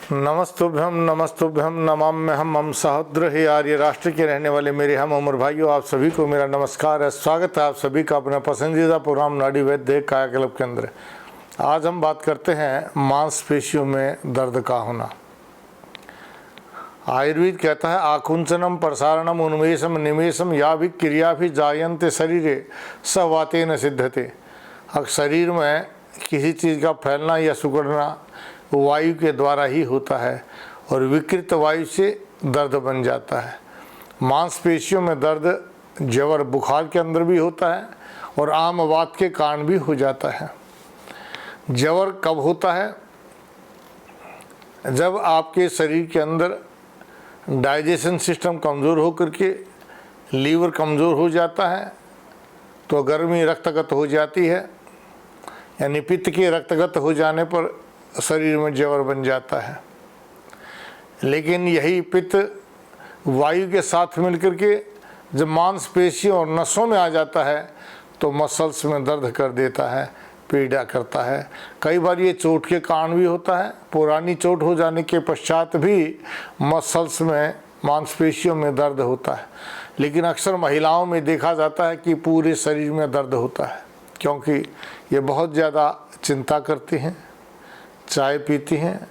नमस्तुभ्यम नमस्तुभ्यम नमाम्यहम मम सहोदर हे आर्य राष्ट्र के रहने वाले मेरे हम उम्र भाइयों, आप सभी को मेरा नमस्कार है। स्वागत है आप सभी का अपना पसंदीदा प्रोग्राम नाड़ी वैद्य कायाकल्प के अंदर। आज हम बात करते हैं मांसपेशियों में दर्द का होना। आयुर्वेद कहता है आकुंचनम प्रसारणम उन्मेषम निमेषम या भी क्रिया भी जायन्ते शरीरे सवातेन सिद्धते। अब शरीर में किसी चीज़ का फैलना या सिकुड़ना वायु के द्वारा ही होता है और विकृत वायु से दर्द बन जाता है। मांसपेशियों में दर्द जवर बुखार के अंदर भी होता है और आम वात के कारण भी हो जाता है। जवर कब होता है? जब आपके शरीर के अंदर डाइजेशन सिस्टम कमज़ोर होकर के लीवर कमज़ोर हो जाता है तो गर्मी रक्तगत हो जाती है, यानी पित्त के रक्तगत हो जाने पर शरीर में जवर बन जाता है। लेकिन यही पित्त वायु के साथ मिलकर के जब मांसपेशियों और नसों में आ जाता है तो मसल्स में दर्द कर देता है, पीड़ा करता है। कई बार ये चोट के कारण भी होता है। पुरानी चोट हो जाने के पश्चात भी मसल्स में मांसपेशियों में दर्द होता है। लेकिन अक्सर महिलाओं में देखा जाता है कि पूरे शरीर में दर्द होता है, क्योंकि ये बहुत ज़्यादा चिंता करती हैं, चाय पीती हैं,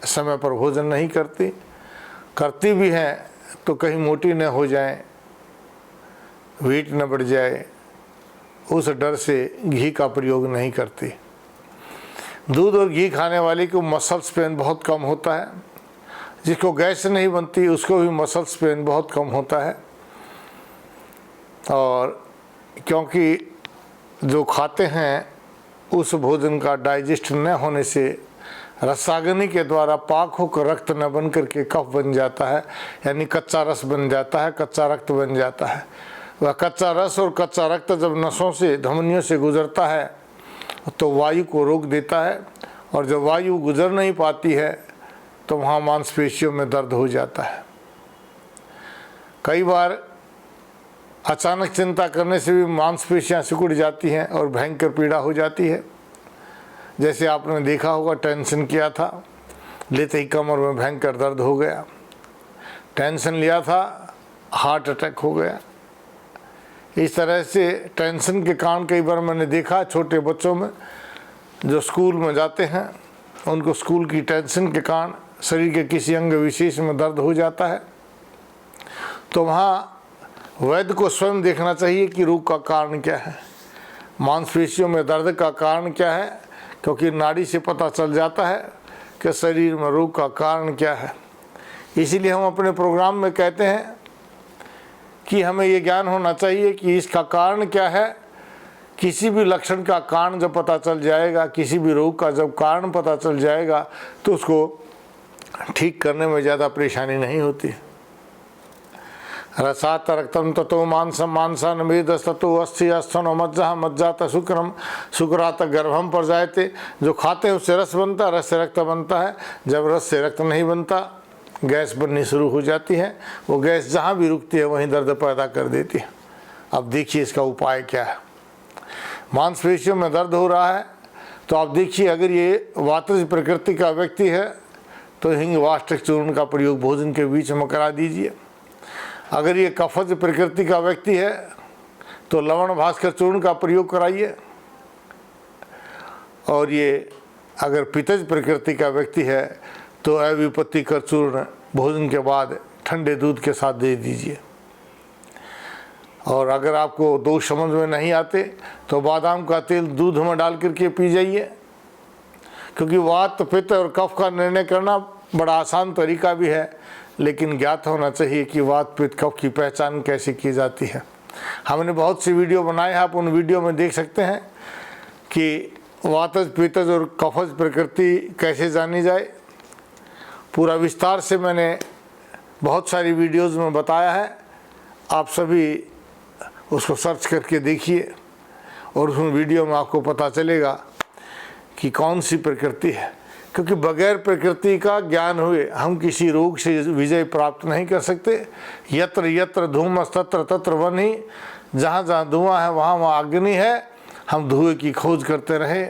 समय पर भोजन नहीं करती भी हैं तो कहीं मोटी न हो जाएं, वेट न बढ़ जाए, उस डर से घी का प्रयोग नहीं करती। दूध और घी खाने वाले को मसल्स पेन बहुत कम होता है। जिसको गैस नहीं बनती उसको भी मसल्स पेन बहुत कम होता है। और क्योंकि जो खाते हैं उस भोजन का डाइजेस्ट न होने से रसाग्नि के द्वारा पाक होकर रक्त न बन करके कफ बन जाता है, यानी कच्चा रस बन जाता है, कच्चा रक्त बन जाता है। वह कच्चा रस और कच्चा रक्त जब नसों से धमनियों से गुजरता है तो वायु को रोक देता है, और जब वायु गुजर नहीं पाती है तो वहाँ मांसपेशियों में दर्द हो जाता है। कई बार अचानक चिंता करने से भी मांसपेशियाँ सिकुड़ जाती हैं और भयंकर पीड़ा हो जाती है। जैसे आपने देखा होगा, टेंशन किया था, लेते ही कमर में भयंकर दर्द हो गया। टेंशन लिया था, हार्ट अटैक हो गया। इस तरह से टेंशन के कारण कई बार मैंने देखा छोटे बच्चों में जो स्कूल में जाते हैं, उनको स्कूल की टेंशन के कारण शरीर के किसी अंग विशेष में दर्द हो जाता है। तो वहाँ वैद्य को स्वयं देखना चाहिए कि रोग का कारण क्या है, मांसपेशियों में दर्द का कारण क्या है, क्योंकि नाड़ी से पता चल जाता है कि शरीर में रोग का कारण क्या है। इसीलिए हम अपने प्रोग्राम में कहते हैं कि हमें ये ज्ञान होना चाहिए कि इसका कारण क्या है। किसी भी लक्षण का कारण जब पता चल जाएगा, किसी भी रोग का जब कारण पता चल जाएगा तो उसको ठीक करने में ज़्यादा परेशानी नहीं होती। रसात रक्तम ततो मांसम मांसा मेदस्ततो अस्थि अस्थनो मज्जा मज्जात शुक्रम शुक्रात गर्भम पर जायते। जो खाते हैं उससे रस बनता, रस से रक्त बनता है। जब रस से रक्त नहीं बनता, गैस बननी शुरू हो जाती है। वो गैस जहाँ भी रुकती है वहीं दर्द पैदा कर देती है। अब देखिए इसका उपाय क्या है। मांसपेशियों में दर्द हो रहा है तो आप देखिए, अगर ये वातज प्रकृति का व्यक्ति है तो हिंग वाष्टक चूर्ण का प्रयोग भोजन के बीच में करा दीजिए। अगर ये कफज प्रकृति का व्यक्ति है तो लवण भास्कर चूर्ण का प्रयोग कराइए। और ये अगर पित्तज प्रकृति का व्यक्ति है तो अविपत्ति कर चूर्ण भोजन के बाद ठंडे दूध के साथ दे दीजिए। और अगर आपको दोष समझ में नहीं आते तो बादाम का तेल दूध में डाल करके पी जाइए। क्योंकि वात पित्त और कफ का निर्णय करना बड़ा आसान तरीका भी है, लेकिन ज्ञात होना चाहिए कि वात पित्त कफ की पहचान कैसे की जाती है। हमने बहुत सी वीडियो बनाए हैं, आप उन वीडियो में देख सकते हैं कि वातज पित्तज और कफज प्रकृति कैसे जानी जाए। पूरा विस्तार से मैंने बहुत सारी वीडियोज़ में बताया है। आप सभी उसको सर्च करके देखिए और उस वीडियो में आपको पता चलेगा कि कौन सी प्रकृति है। क्योंकि बगैर प्रकृति का ज्ञान हुए हम किसी रोग से विजय प्राप्त नहीं कर सकते। यत्र यत्र धूमस् तत्र तत्र वह्नि, जहाँ जहाँ धुआं है वहाँ वहाँ अग्नि है। हम धुएं की खोज करते रहे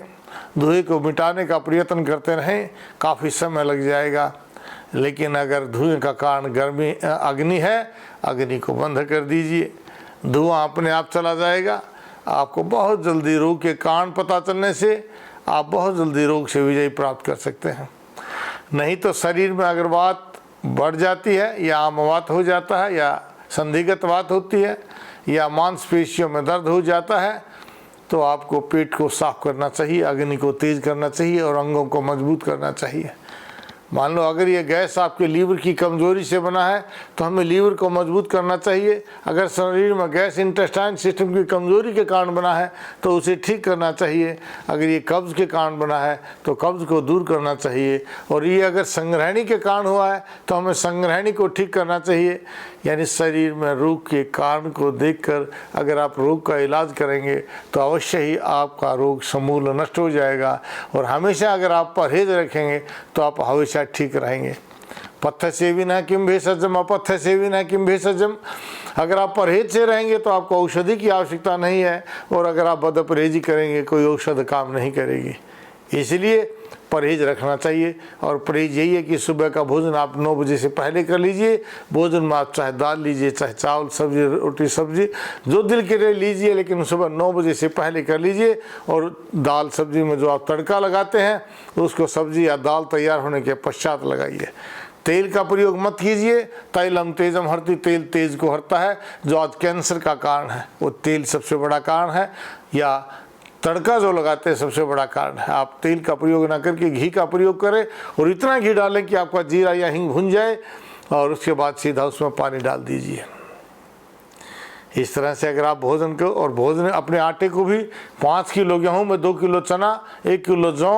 धुएं को मिटाने का प्रयत्न करते रहें, काफ़ी समय लग जाएगा। लेकिन अगर धुएं का कारण गर्मी अग्नि है, अग्नि को बंद कर दीजिए, धुआं अपने आप चला जाएगा। आपको बहुत जल्दी रोग के कारण पता चलने से आप बहुत जल्दी रोग से विजय प्राप्त कर सकते हैं। नहीं तो शरीर में अगर वात बढ़ जाती है या आमवात हो जाता है या संधिगत वात होती है या मांसपेशियों में दर्द हो जाता है, तो आपको पेट को साफ करना चाहिए, अग्नि को तेज करना चाहिए और अंगों को मजबूत करना चाहिए। मान लो अगर ये गैस आपके लीवर की कमजोरी से बना है तो हमें लीवर को मजबूत करना चाहिए। अगर शरीर में गैस इंटेस्टाइन सिस्टम की कमजोरी के कारण बना है तो उसे ठीक करना चाहिए। अगर ये कब्ज़ के कारण बना है तो कब्ज़ को दूर करना चाहिए। और ये अगर संग्रहणी के कारण हुआ है तो हमें संग्रहणी को ठीक करना चाहिए। यानी शरीर में रोग के कारण को देखकर अगर आप रोग का इलाज करेंगे तो अवश्य ही आपका रोग समूल नष्ट हो जाएगा। और हमेशा अगर आप परहेज रखेंगे तो आप हमेशा ठीक रहेंगे। पथ्य सेविना किम भेषजम अपथ्य सेविना किम भेषजम। अगर आप परहेज से रहेंगे तो आपको औषधि की आवश्यकता नहीं है, और अगर आप बदपरहेजी करेंगे कोई औषध काम नहीं करेगी। इसलिए परहेज रखना चाहिए। और परहेज यही है कि सुबह का भोजन आप 9 बजे से पहले कर लीजिए। भोजन में आप चाहे दाल लीजिए, चाहे चावल सब्जी रोटी सब्जी जो दिल के लिए लीजिए, लेकिन सुबह 9 बजे से पहले कर लीजिए। और दाल सब्जी में जो आप तड़का लगाते हैं उसको सब्जी या दाल तैयार होने के पश्चात लगाइए। तेल का प्रयोग मत कीजिए। तैलम तेजम हरति, तेल तेज को हरता है। जो आज कैंसर का कारण है वो तेल सबसे बड़ा कारण है, या तड़का जो लगाते हैं सबसे बड़ा कारण है। आप तेल का प्रयोग ना करके घी का प्रयोग करें, और इतना घी डालें कि आपका जीरा या हींग भुन जाए, और उसके बाद सीधा उसमें पानी डाल दीजिए। इस तरह से अगर आप भोजन को और भोजन अपने आटे को भी 5 किलो गेहूँ में 2 किलो चना, 1 किलो जौ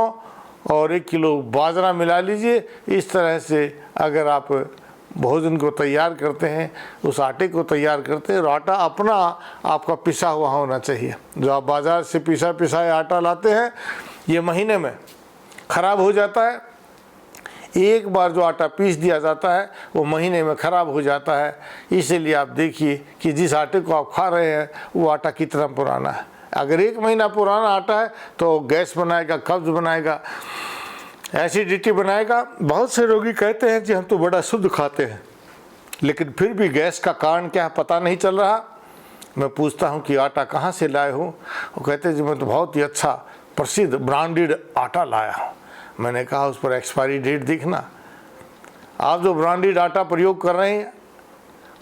और 1 किलो बाजरा मिला लीजिए। इस तरह से अगर आप भोजन को तैयार करते हैं, उस आटे को तैयार करते हैं, और आटा अपना आपका पिसा हुआ होना चाहिए। जो आप बाज़ार से पिसाया आटा लाते हैं ये महीने में ख़राब हो जाता है। एक बार जो आटा पीस दिया जाता है वो महीने में ख़राब हो जाता है। इसीलिए आप देखिए कि जिस आटे को आप खा रहे हैं वो आटा कितना पुराना है। अगर 1 महीना पुराना आटा है तो गैस बनाएगा, कब्ज़ बनाएगा, एसिडिटी बनाएगा। बहुत से रोगी कहते हैं कि हम तो बड़ा शुद्ध खाते हैं, लेकिन फिर भी गैस का कारण क्या है पता नहीं चल रहा। मैं पूछता हूं कि आटा कहाँ से लाए हो? वो कहते हैं जी मैं तो बहुत ही अच्छा प्रसिद्ध ब्रांडेड आटा लाया हूँ। मैंने कहा उस पर एक्सपायरी डेट दिखना। आप जो ब्रांडेड आटा प्रयोग कर रहे हैं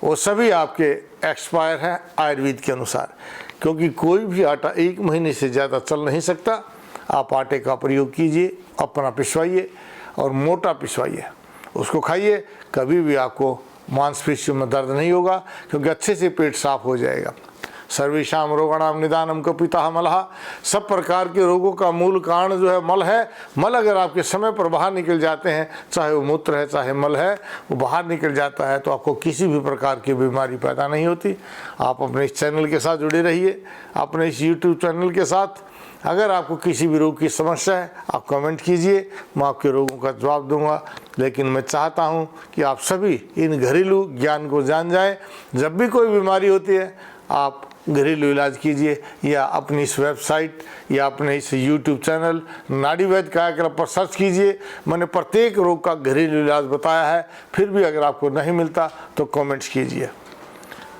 वो सभी आपके एक्सपायर हैं आयुर्वेद के अनुसार, क्योंकि कोई भी आटा 1 महीने से ज़्यादा चल नहीं सकता। आप आटे का प्रयोग कीजिए, अपना पिसवाइए और मोटा पिसवाइए, उसको खाइए। कभी भी आपको मांसपेशियों में दर्द नहीं होगा, क्योंकि अच्छे से पेट साफ हो जाएगा। सर्वेषां रोगाणाम निदानम कपितः मलः। सब प्रकार के रोगों का मूल कारण जो है मल है। मल अगर आपके समय पर बाहर निकल जाते हैं, चाहे वो मूत्र है चाहे मल है, वो बाहर निकल जाता है, तो आपको किसी भी प्रकार की बीमारी पैदा नहीं होती। आप अपने इस चैनल के साथ जुड़े रहिए, अपने इस YouTube चैनल के साथ। अगर आपको किसी भी रोग की समस्या है आप कमेंट कीजिए, मैं आपके रोगों का जवाब दूंगा। लेकिन मैं चाहता हूं कि आप सभी इन घरेलू ज्ञान को जान जाएं। जब भी कोई बीमारी होती है आप घरेलू इलाज कीजिए, या अपनी इस वेबसाइट या अपने इस YouTube चैनल नाड़ी वैद्य कायाकल्प पर सर्च कीजिए। मैंने प्रत्येक रोग का घरेलू इलाज बताया है। फिर भी अगर आपको नहीं मिलता तो कमेंट्स कीजिए।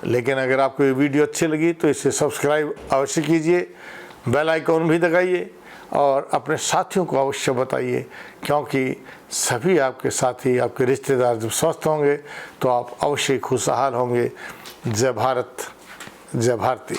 लेकिन अगर आपको ये वीडियो अच्छी लगी तो इसे सब्सक्राइब अवश्य कीजिए, बेल आइकॉन भी दबाइए, और अपने साथियों को अवश्य बताइए, क्योंकि सभी आपके साथी आपके रिश्तेदार जब स्वस्थ होंगे तो आप अवश्य खुशहाल होंगे। जय भारत, जय भारती।